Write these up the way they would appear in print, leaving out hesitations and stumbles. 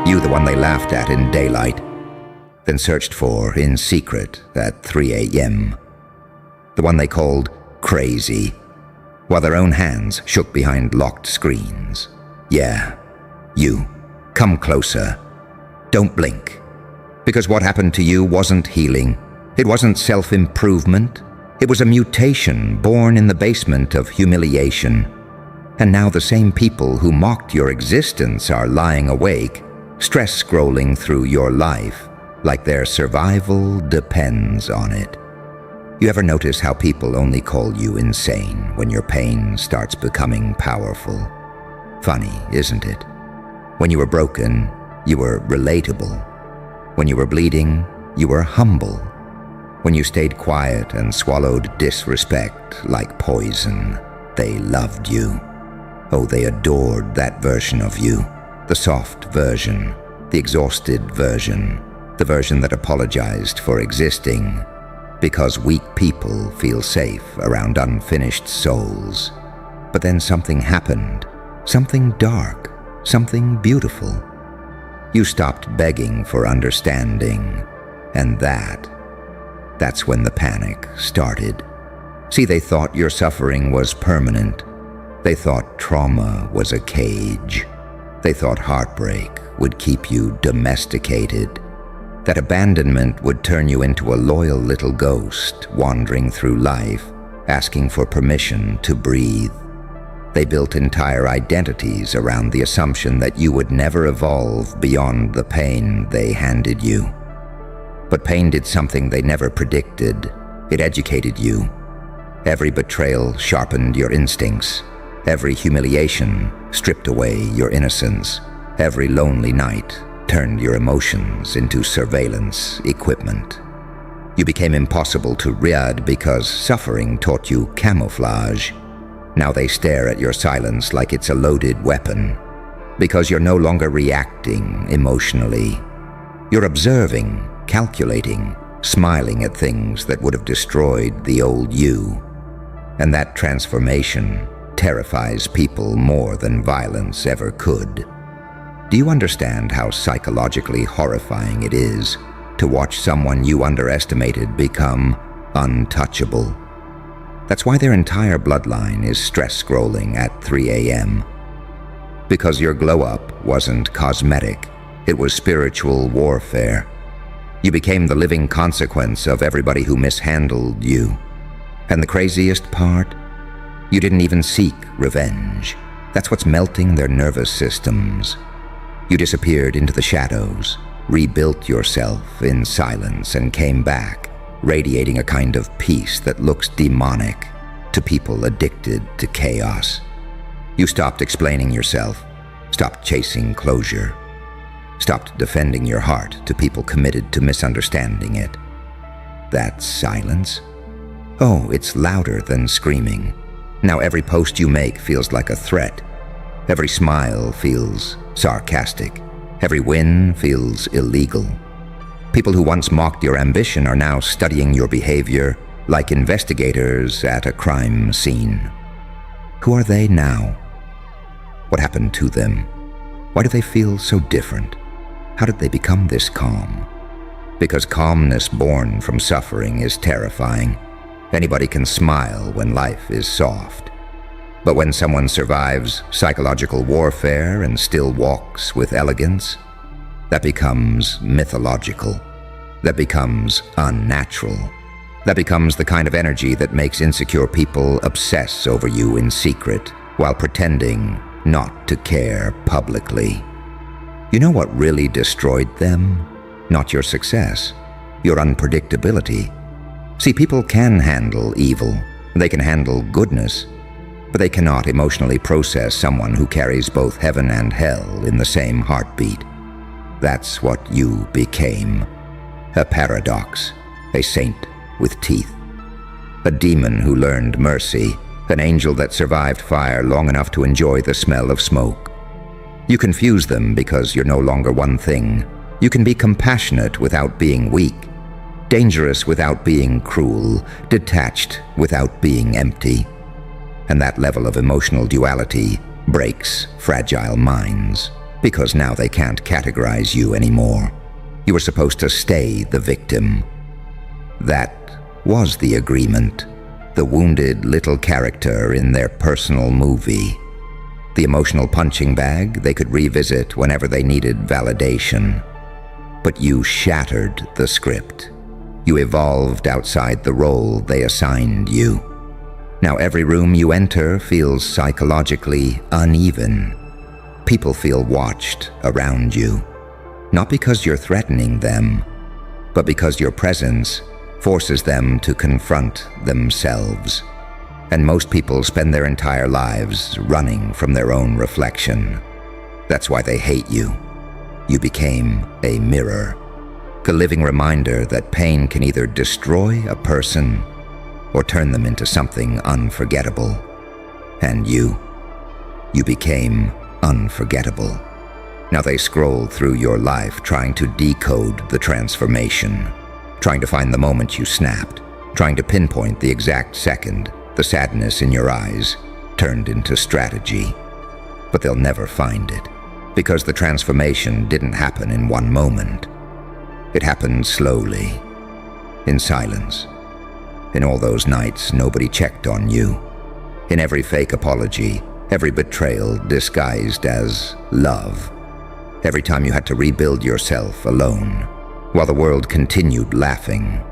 You, the one they laughed at in daylight, then searched for in secret at 3 a.m. The one they called crazy, while their own hands shook behind locked screens. Yeah, you. Come closer. Don't blink. Because what happened to you wasn't healing. It wasn't self-improvement. It was a mutation born in the basement of humiliation. And now the same people who mocked your existence are lying awake, stress scrolling through your life, like their survival depends on it. You ever notice how people only call you insane when your pain starts becoming powerful? Funny, isn't it? When you were broken, you were relatable. When you were bleeding, you were humble. When you stayed quiet and swallowed disrespect like poison, they loved you. Oh, they adored that version of you. The soft version, the exhausted version, the version that apologized for existing, because weak people feel safe around unfinished souls. But then something happened, something dark, something beautiful. You stopped begging for understanding, and that's when the panic started. See, they thought your suffering was permanent. They thought trauma was a cage. They thought heartbreak would keep you domesticated, that abandonment would turn you into a loyal little ghost wandering through life, asking for permission to breathe. They built entire identities around the assumption that you would never evolve beyond the pain they handed you. But pain did something they never predicted. It educated you. Every betrayal sharpened your instincts. Every humiliation stripped away your innocence. Every lonely night turned your emotions into surveillance equipment. You became impossible to rid because suffering taught you camouflage. Now they stare at your silence like it's a loaded weapon, because you're no longer reacting emotionally. You're observing, calculating, smiling at things that would have destroyed the old you. And that transformation terrifies people more than violence ever could. Do you understand how psychologically horrifying it is to watch someone you underestimated become untouchable? That's why their entire bloodline is stress scrolling at 3 a.m. Because your glow-up wasn't cosmetic, it was spiritual warfare. You became the living consequence of everybody who mishandled you. And the craziest part? You didn't even seek revenge. That's what's melting their nervous systems. You disappeared into the shadows, rebuilt yourself in silence, and came back, radiating a kind of peace that looks demonic to people addicted to chaos. You stopped explaining yourself, stopped chasing closure, stopped defending your heart to people committed to misunderstanding it. That silence? Oh, it's louder than screaming. Now every post you make feels like a threat. Every smile feels sarcastic. Every win feels illegal. People who once mocked your ambition are now studying your behavior like investigators at a crime scene. Who are they now? What happened to them? Why do they feel so different? How did they become this calm? Because calmness born from suffering is terrifying. Anybody can smile when life is soft. But when someone survives psychological warfare and still walks with elegance, that becomes mythological. That becomes unnatural. That becomes the kind of energy that makes insecure people obsess over you in secret while pretending not to care publicly. You know what really destroyed them? Not your success, your unpredictability. See, people can handle evil. They can handle goodness. But they cannot emotionally process someone who carries both heaven and hell in the same heartbeat. That's what you became. A paradox, a saint with teeth. A demon who learned mercy, an angel that survived fire long enough to enjoy the smell of smoke. You confuse them because you're no longer one thing. You can be compassionate without being weak, dangerous without being cruel, detached without being empty. And that level of emotional duality breaks fragile minds, because now they can't categorize you anymore. You were supposed to stay the victim. That was the agreement, the wounded little character in their personal movie. The emotional punching bag they could revisit whenever they needed validation. But you shattered the script. You evolved outside the role they assigned you. Now every room you enter feels psychologically uneven. People feel watched around you, not because you're threatening them, but because your presence forces them to confront themselves. And most people spend their entire lives running from their own reflection. That's why they hate you. You became a mirror, a living reminder that pain can either destroy a person or turn them into something unforgettable. And you became unforgettable. Now they scroll through your life trying to decode the transformation, trying to find the moment you snapped, trying to pinpoint the exact second the sadness in your eyes turned into strategy. But they'll never find it, because the transformation didn't happen in one moment. It happened slowly, in silence, in all those nights nobody checked on you, in every fake apology, every betrayal disguised as love, every time you had to rebuild yourself alone, while the world continued laughing.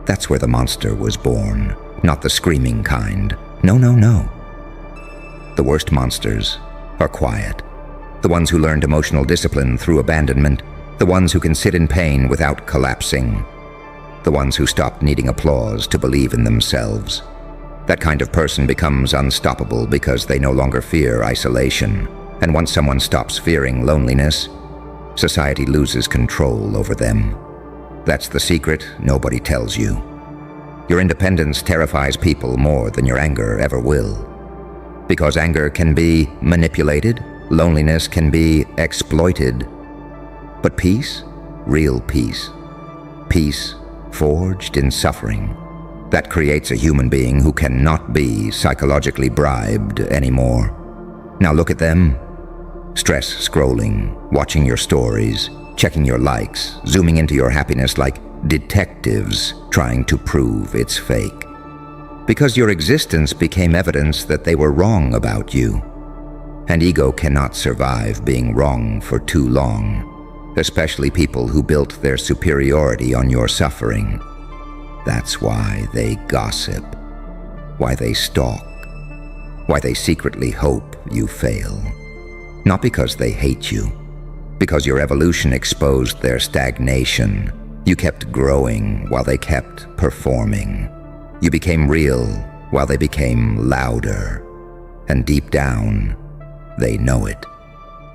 That's where the monster was born, not the screaming kind. No, no, no. The worst monsters are quiet. The ones who learned emotional discipline through abandonment, the ones who can sit in pain without collapsing, the ones who stopped needing applause to believe in themselves. That kind of person becomes unstoppable because they no longer fear isolation. And once someone stops fearing loneliness, society loses control over them. That's the secret nobody tells you. Your independence terrifies people more than your anger ever will. Because anger can be manipulated, loneliness can be exploited. But peace, real peace, peace forged in suffering, that creates a human being who cannot be psychologically bribed anymore. Now look at them. Stress scrolling, watching your stories, checking your likes, zooming into your happiness like detectives trying to prove it's fake. Because your existence became evidence that they were wrong about you. And ego cannot survive being wrong for too long, especially people who built their superiority on your suffering. That's why they gossip, why they stalk, why they secretly hope you fail. Not because they hate you, because your evolution exposed their stagnation. You kept growing while they kept performing. You became real while they became louder. And deep down, they know it.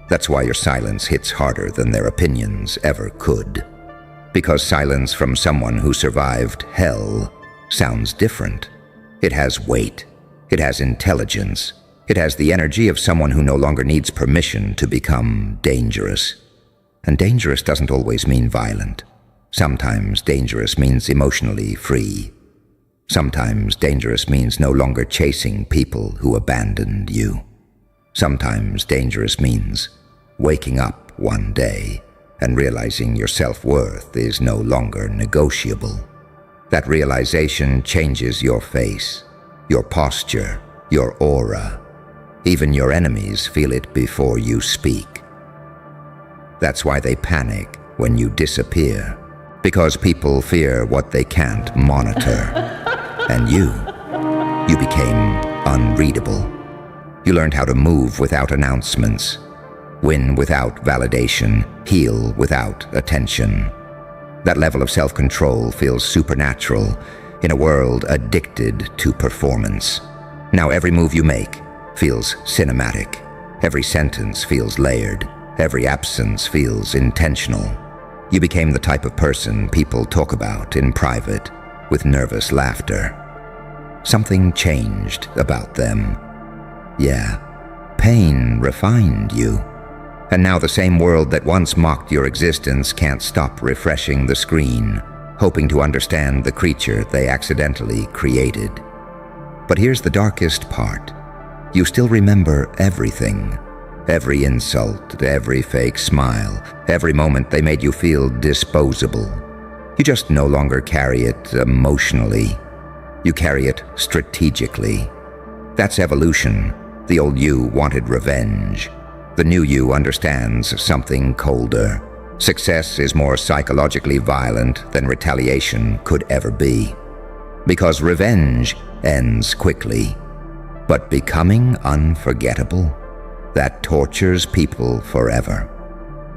That's why your silence hits harder than their opinions ever could. Because silence from someone who survived hell sounds different. It has weight. It has intelligence. It has the energy of someone who no longer needs permission to become dangerous. And dangerous doesn't always mean violent. Sometimes dangerous means emotionally free. Sometimes dangerous means no longer chasing people who abandoned you. Sometimes dangerous means waking up one day and realizing your self-worth is no longer negotiable. That realization changes your face, your posture, your aura. Even your enemies feel it before you speak. That's why they panic when you disappear, because people fear what they can't monitor. And you became unreadable. You learned how to move without announcements, win without validation, heal without attention. That level of self-control feels supernatural in a world addicted to performance. Now every move you make feels cinematic. Every sentence feels layered. Every absence feels intentional. You became the type of person people talk about in private with nervous laughter. Something changed about them. Yeah, pain refined you. And now the same world that once mocked your existence can't stop refreshing the screen, hoping to understand the creature they accidentally created. But here's the darkest part. You still remember everything. Every insult, every fake smile, every moment they made you feel disposable. You just no longer carry it emotionally. You carry it strategically. That's evolution. The old you wanted revenge. The new you understands something colder. Success is more psychologically violent than retaliation could ever be. Because revenge ends quickly. But becoming unforgettable, that tortures people forever.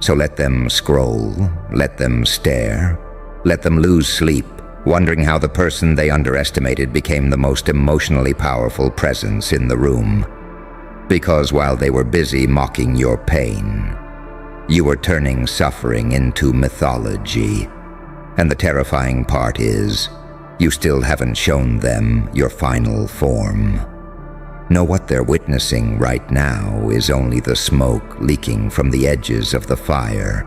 So let them scroll, let them stare, let them lose sleep, wondering how the person they underestimated became the most emotionally powerful presence in the room. Because while they were busy mocking your pain, you were turning suffering into mythology. And the terrifying part is, you still haven't shown them your final form. Know what they're witnessing right now is only the smoke leaking from the edges of the fire.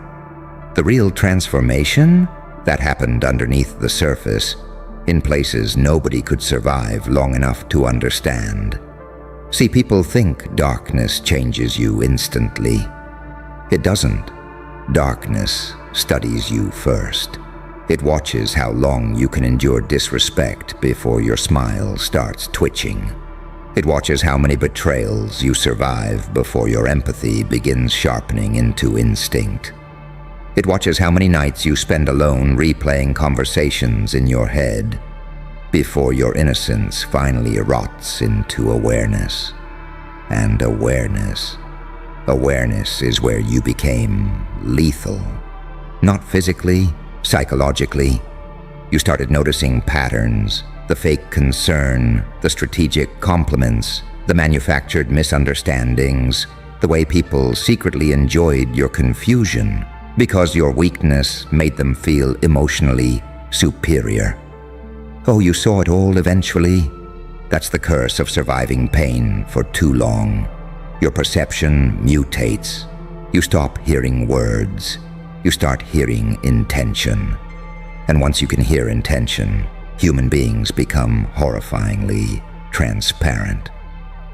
The real transformation, that happened underneath the surface, in places nobody could survive long enough to understand. See, people think darkness changes you instantly. It doesn't. Darkness studies you first. It watches how long you can endure disrespect before your smile starts twitching. It watches how many betrayals you survive before your empathy begins sharpening into instinct. It watches how many nights you spend alone replaying conversations in your head before your innocence finally erots into awareness. And awareness is where you became lethal. Not physically, psychologically. You started noticing patterns. The fake concern, the strategic compliments, the manufactured misunderstandings, the way people secretly enjoyed your confusion because your weakness made them feel emotionally superior. Oh, you saw it all eventually? That's the curse of surviving pain for too long. Your perception mutates. You stop hearing words. You start hearing intention. And once you can hear intention, human beings become horrifyingly transparent.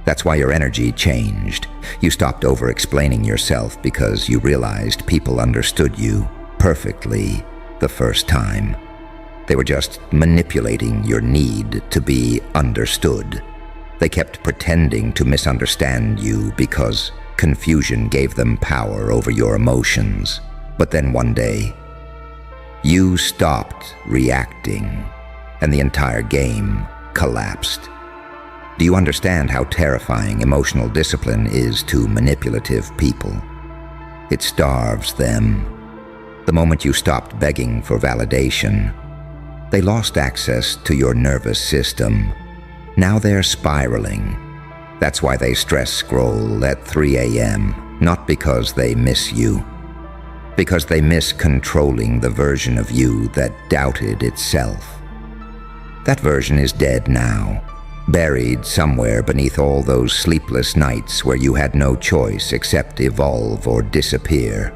That's why your energy changed. You stopped over-explaining yourself because you realized people understood you perfectly the first time. They were just manipulating your need to be understood. They kept pretending to misunderstand you because confusion gave them power over your emotions. But then one day, you stopped reacting, and the entire game collapsed. Do you understand how terrifying emotional discipline is to manipulative people? It starves them. The moment you stopped begging for validation, they lost access to your nervous system. Now they're spiraling. That's why they stress scroll at 3 a.m., not because they miss you. Because they miss controlling the version of you that doubted itself. That version is dead now, buried somewhere beneath all those sleepless nights where you had no choice except evolve or disappear.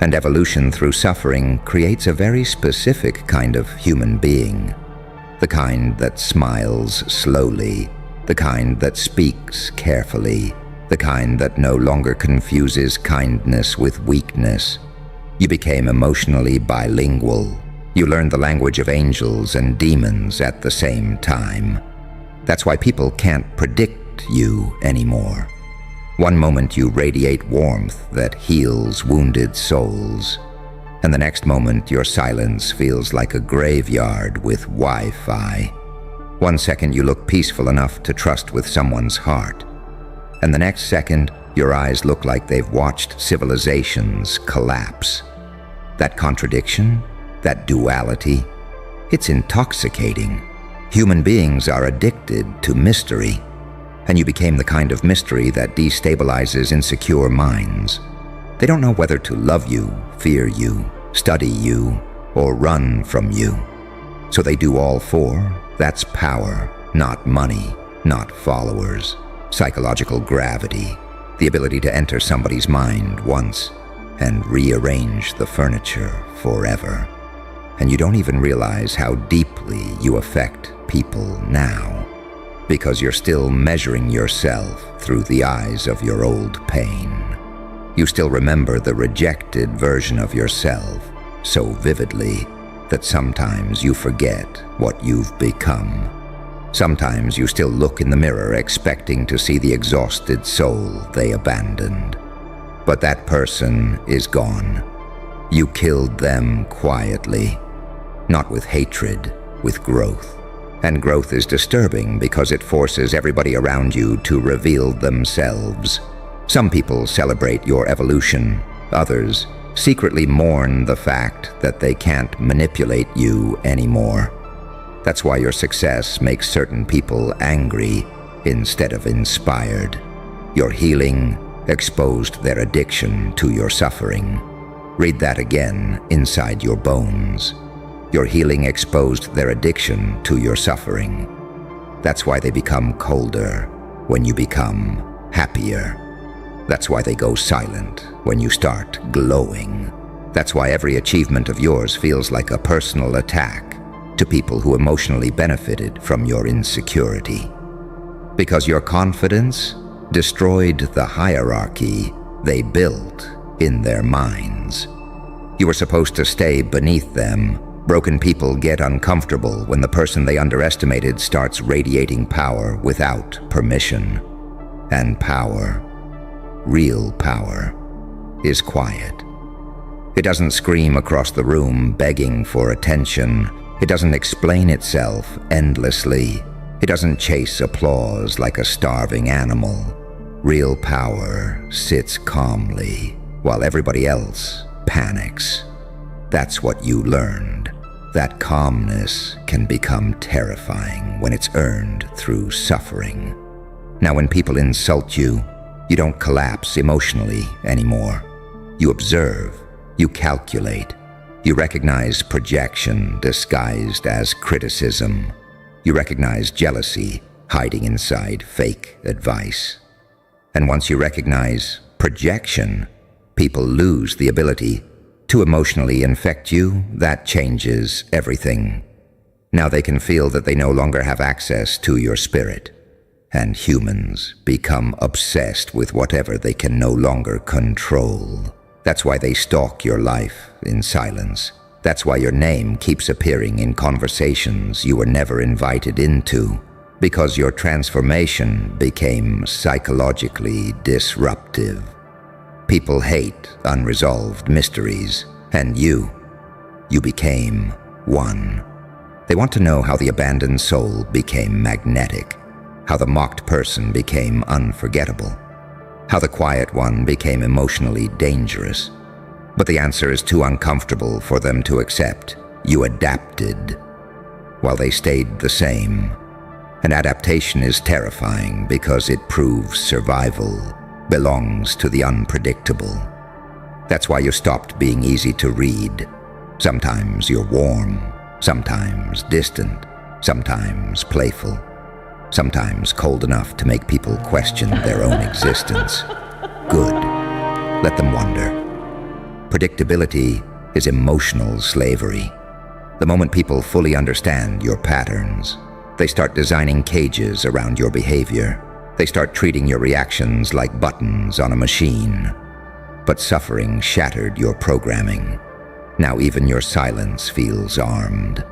And evolution through suffering creates a very specific kind of human being. The kind that smiles slowly, the kind that speaks carefully, the kind that no longer confuses kindness with weakness. You became emotionally bilingual. You learned the language of angels and demons at the same time. That's why people can't predict you anymore. One moment you radiate warmth that heals wounded souls, and the next moment your silence feels like a graveyard with Wi-Fi. One second you look peaceful enough to trust with someone's heart, and the next second your eyes look like they've watched civilizations collapse. That contradiction, that duality, it's intoxicating. Human beings are addicted to mystery, and you became the kind of mystery that destabilizes insecure minds. They don't know whether to love you, fear you, study you, or run from you. So they do all four. That's power, not money, not followers. Psychological gravity, the ability to enter somebody's mind once and rearrange the furniture forever. And you don't even realize how deeply you affect people now. because you're still measuring yourself through the eyes of your old pain. You still remember the rejected version of yourself so vividly that sometimes you forget what you've become. Sometimes you still look in the mirror expecting to see the exhausted soul they abandoned. But that person is gone. You killed them quietly, not with hatred, with growth. And growth is disturbing because it forces everybody around you to reveal themselves. Some people celebrate your evolution. Others secretly mourn the fact that they can't manipulate you anymore. That's why your success makes certain people angry instead of inspired. Your healing exposed their addiction to your suffering. Read that again inside your bones. Your healing exposed their addiction to your suffering. That's why they become colder when you become happier. That's why they go silent when you start glowing. That's why every achievement of yours feels like a personal attack to people who emotionally benefited from your insecurity. Because your confidence destroyed the hierarchy they built in their minds. You were supposed to stay beneath them. Broken people get uncomfortable when the person they underestimated starts radiating power without permission. And power, real power, is quiet. It doesn't scream across the room begging for attention. It doesn't explain itself endlessly. It doesn't chase applause like a starving animal. Real power sits calmly while everybody else panics. That's what you learned. That calmness can become terrifying when it's earned through suffering. Now, when people insult you, you don't collapse emotionally anymore. You observe, you calculate, you recognize projection disguised as criticism. You recognize jealousy hiding inside fake advice. And once you recognize projection, people lose the ability to emotionally infect you. That changes everything. Now they can feel that they no longer have access to your spirit. And humans become obsessed with whatever they can no longer control. That's why they stalk your life in silence. That's why your name keeps appearing in conversations you were never invited into. Because your transformation became psychologically disruptive. People hate unresolved mysteries, and you became one. They want to know how the abandoned soul became magnetic, how the mocked person became unforgettable, how the quiet one became emotionally dangerous. But the answer is too uncomfortable for them to accept. You adapted, while they stayed the same. An adaptation is terrifying because it proves survival belongs to the unpredictable. That's why you stopped being easy to read. Sometimes you're warm, sometimes distant, sometimes playful, sometimes cold enough to make people question their own existence. Good. Let them wonder. Predictability is emotional slavery. The moment people fully understand your patterns, they start designing cages around your behavior. They start treating your reactions like buttons on a machine. But suffering shattered your programming. Now even your silence feels armed.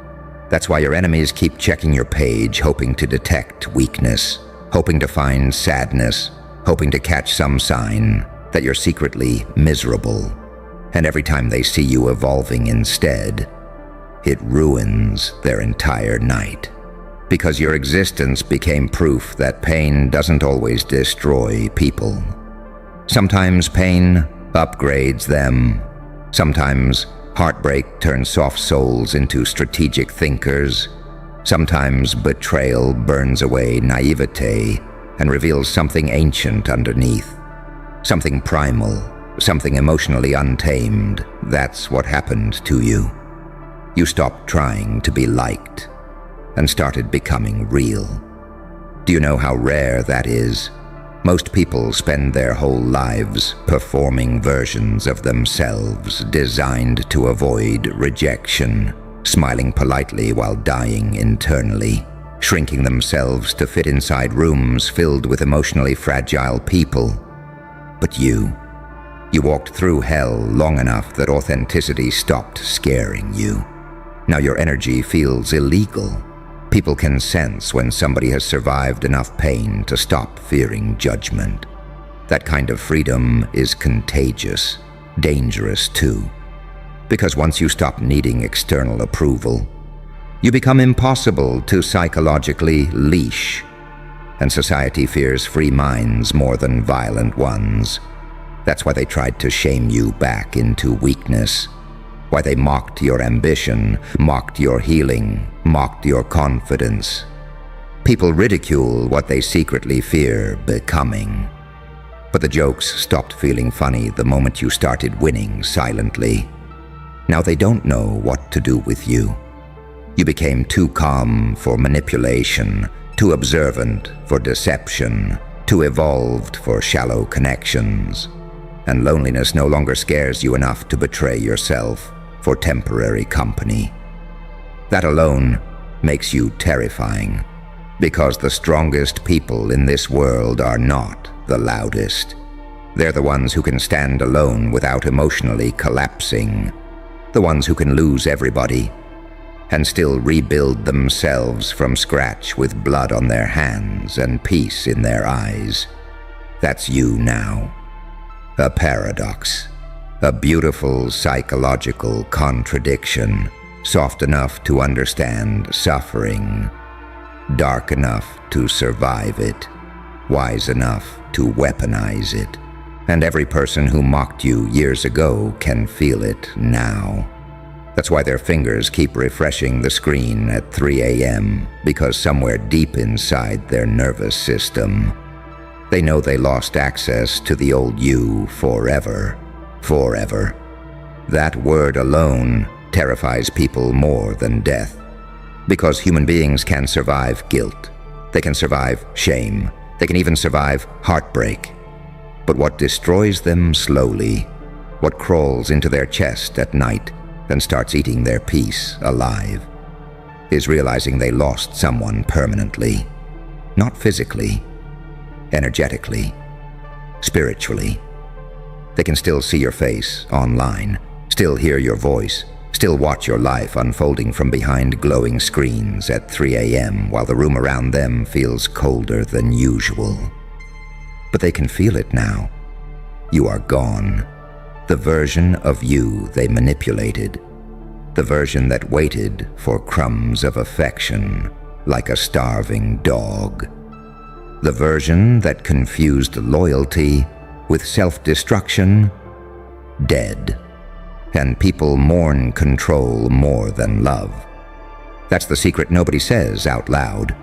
That's why your enemies keep checking your page, hoping to detect weakness, hoping to find sadness, hoping to catch some sign that you're secretly miserable. And every time they see you evolving instead, it ruins their entire night. Because your existence became proof that pain doesn't always destroy people. Sometimes pain upgrades them. Sometimes heartbreak turns soft souls into strategic thinkers. Sometimes betrayal burns away naivete and reveals something ancient underneath. Something primal, something emotionally untamed. That's what happened to you. You stopped trying to be liked and started becoming real. Do you know how rare that is? Most people spend their whole lives performing versions of themselves designed to avoid rejection, smiling politely while dying internally. shrinking themselves to fit inside rooms filled with emotionally fragile people. But you walked through hell long enough that authenticity stopped scaring you. Now your energy feels illegal. People can sense when somebody has survived enough pain to stop fearing judgment. That kind of freedom is contagious, dangerous too. Because once you stop needing external approval, you become impossible to psychologically leash. And society fears free minds more than violent ones. That's why they tried to shame you back into weakness. Why they mocked your ambition, mocked your healing, mocked your confidence. People ridicule what they secretly fear becoming. But the jokes stopped feeling funny the moment you started winning silently. Now they don't know what to do with you. You became too calm for manipulation, too observant for deception, too evolved for shallow connections. And loneliness no longer scares you enough to betray yourself for temporary company. That alone makes you terrifying, because the strongest people in this world are not the loudest. They're the ones who can stand alone without emotionally collapsing, the ones who can lose everybody and still rebuild themselves from scratch with blood on their hands and peace in their eyes. That's you now. A paradox. A beautiful psychological contradiction, soft enough to understand suffering, dark enough to survive it, wise enough to weaponize it. And every person who mocked you years ago can feel it now. That's why their fingers keep refreshing the screen at 3 a.m., because somewhere deep inside their nervous system, they know they lost access to the old you forever. Forever. That word alone terrifies people more than death. Because human beings can survive guilt. They can survive shame. They can even survive heartbreak. But what destroys them slowly, what crawls into their chest at night and starts eating their peace alive, is realizing they lost someone permanently. Not physically, energetically, spiritually. They can still see your face online, still hear your voice, still watch your life unfolding from behind glowing screens at 3 a.m. while the room around them feels colder than usual. But they can feel it now. You are gone. The version of you they manipulated. The version that waited for crumbs of affection like a starving dog. The version that confused loyalty with self-destruction, dead. And people mourn control more than love. That's the secret nobody says out loud.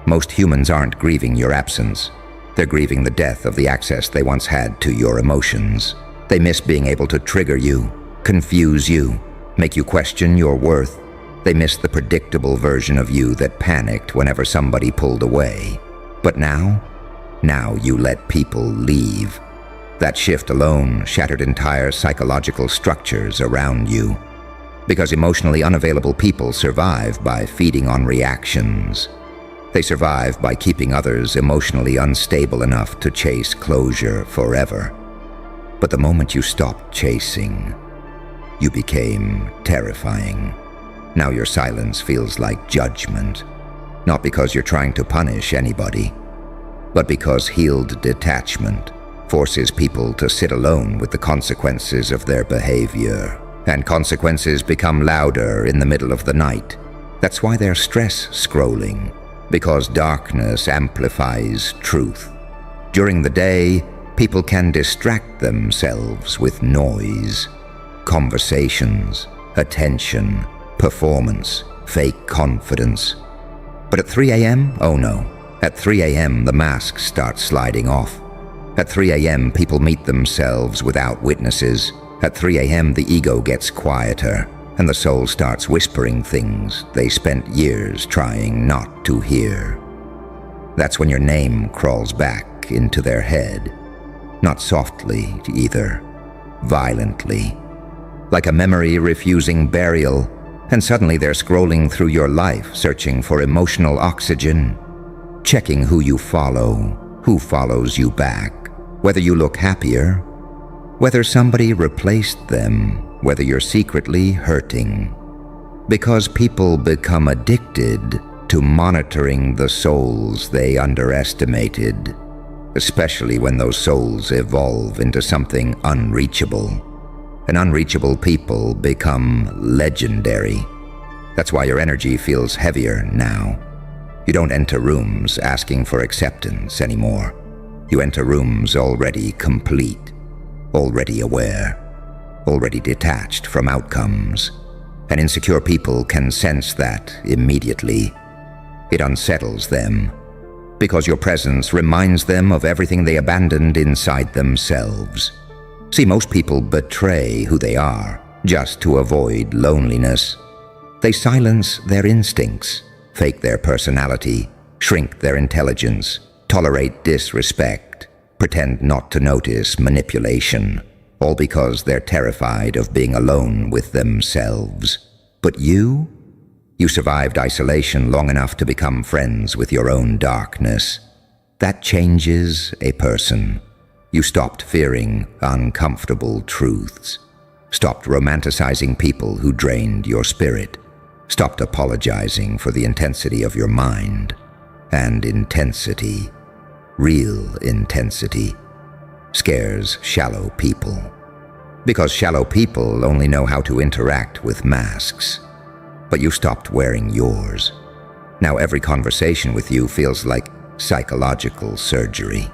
Most humans aren't grieving your absence. They're grieving the death of the access they once had to your emotions. They miss being able to trigger you, confuse you, make you question your worth. They miss the predictable version of you that panicked whenever somebody pulled away. But now you let people leave. That shift alone shattered entire psychological structures around you. Because emotionally unavailable people survive by feeding on reactions. They survive by keeping others emotionally unstable enough to chase closure forever. But the moment you stopped chasing, you became terrifying. Now your silence feels like judgment. Not because you're trying to punish anybody, but because healed detachment forces people to sit alone with the consequences of their behavior. And consequences become louder in the middle of the night. That's why they're stress scrolling, because darkness amplifies truth. During the day, people can distract themselves with noise, conversations, attention, performance, fake confidence. But at 3 a.m., oh no. At 3 a.m., the masks start sliding off. At 3 a.m., people meet themselves without witnesses. At 3 a.m., the ego gets quieter, and the soul starts whispering things they spent years trying not to hear. That's when your name crawls back into their head. Not softly, either. Violently. Like a memory refusing burial, And suddenly they're scrolling through your life, searching for emotional oxygen, checking who you follow, who follows you back, whether you look happier, whether somebody replaced them, whether you're secretly hurting. Because people become addicted to monitoring the souls they underestimated, especially when those souls evolve into something unreachable. And unreachable people become legendary. That's why your energy feels heavier now. You don't enter rooms asking for acceptance anymore. You enter rooms already complete, already aware, already detached from outcomes. And insecure people can sense that immediately. It unsettles them, because your presence reminds them of everything they abandoned inside themselves. See, most people betray who they are just to avoid loneliness. They silence their instincts, fake their personality, shrink their intelligence, tolerate disrespect, pretend not to notice manipulation, all because they're terrified of being alone with themselves. But you survived isolation long enough to become friends with your own darkness. That changes a person. You stopped fearing uncomfortable truths, stopped romanticizing people who drained your spirit, stopped apologizing for the intensity of your mind. And intensity, real intensity, scares shallow people. Because shallow people only know how to interact with masks. But you stopped wearing yours. Now every conversation with you feels like psychological surgery.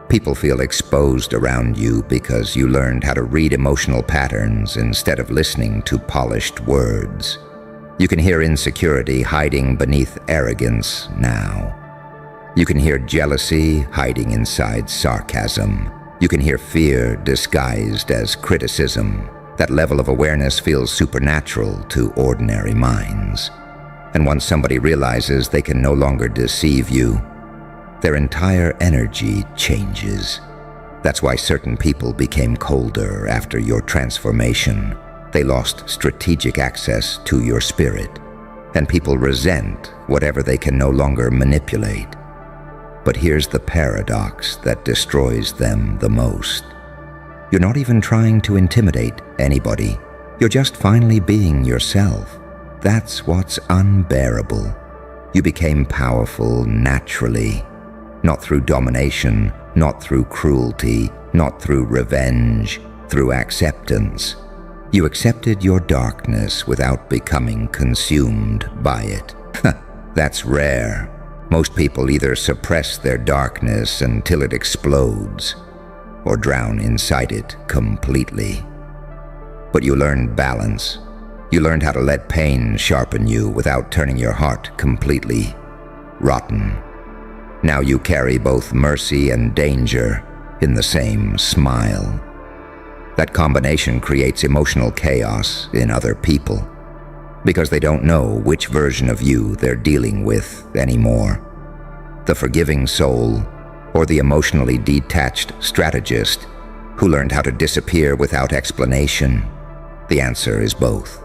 People feel exposed around you because you learned how to read emotional patterns instead of listening to polished words. You can hear insecurity hiding beneath arrogance now. You can hear jealousy hiding inside sarcasm. You can hear fear disguised as criticism. That level of awareness feels supernatural to ordinary minds. And once somebody realizes they can no longer deceive you, their entire energy changes. That's why certain people became colder after your transformation. They lost strategic access to your spirit, and people resent whatever they can no longer manipulate. But here's the paradox that destroys them the most. You're not even trying to intimidate anybody. You're just finally being yourself. That's what's unbearable. You became powerful naturally. Not through domination, not through cruelty, not through revenge, through acceptance. You accepted your darkness without becoming consumed by it. That's rare. Most people either suppress their darkness until it explodes, or drown inside it completely. But you learned balance. You learned how to let pain sharpen you without turning your heart completely rotten. Now you carry both mercy and danger in the same smile. That combination creates emotional chaos in other people because they don't know which version of you they're dealing with anymore. The forgiving soul or the emotionally detached strategist who learned how to disappear without explanation. The answer is both.